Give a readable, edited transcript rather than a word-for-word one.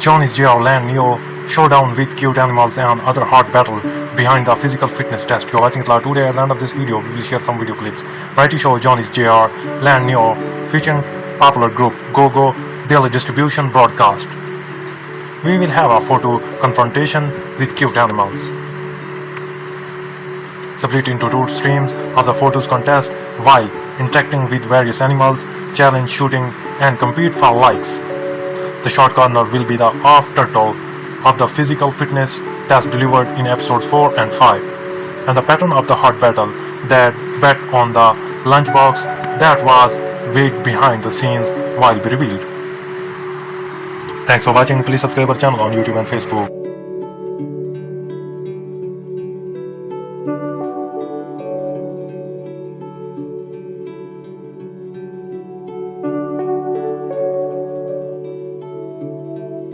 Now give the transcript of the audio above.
Johnny's Land NEO showdown with cute animals and other hard battle behind the physical fitness test. You're watching it live today. At the end of this video, we will share some video clips. Variety show Johnny's Land NEO featuring popular group Go daily distribution broadcast. We will have a photo confrontation with cute animals. Split into two streams of the photos contest while interacting with various animals, challenge shooting and compete for likes. The short corner will be the afterthought of the physical fitness test delivered in episodes 4 and 5, and the pattern of the hard battle that bet on the lunchbox that was weighed behind the scenes will be revealed. Thanks for watching. Please subscribe our channel on YouTube and Facebook.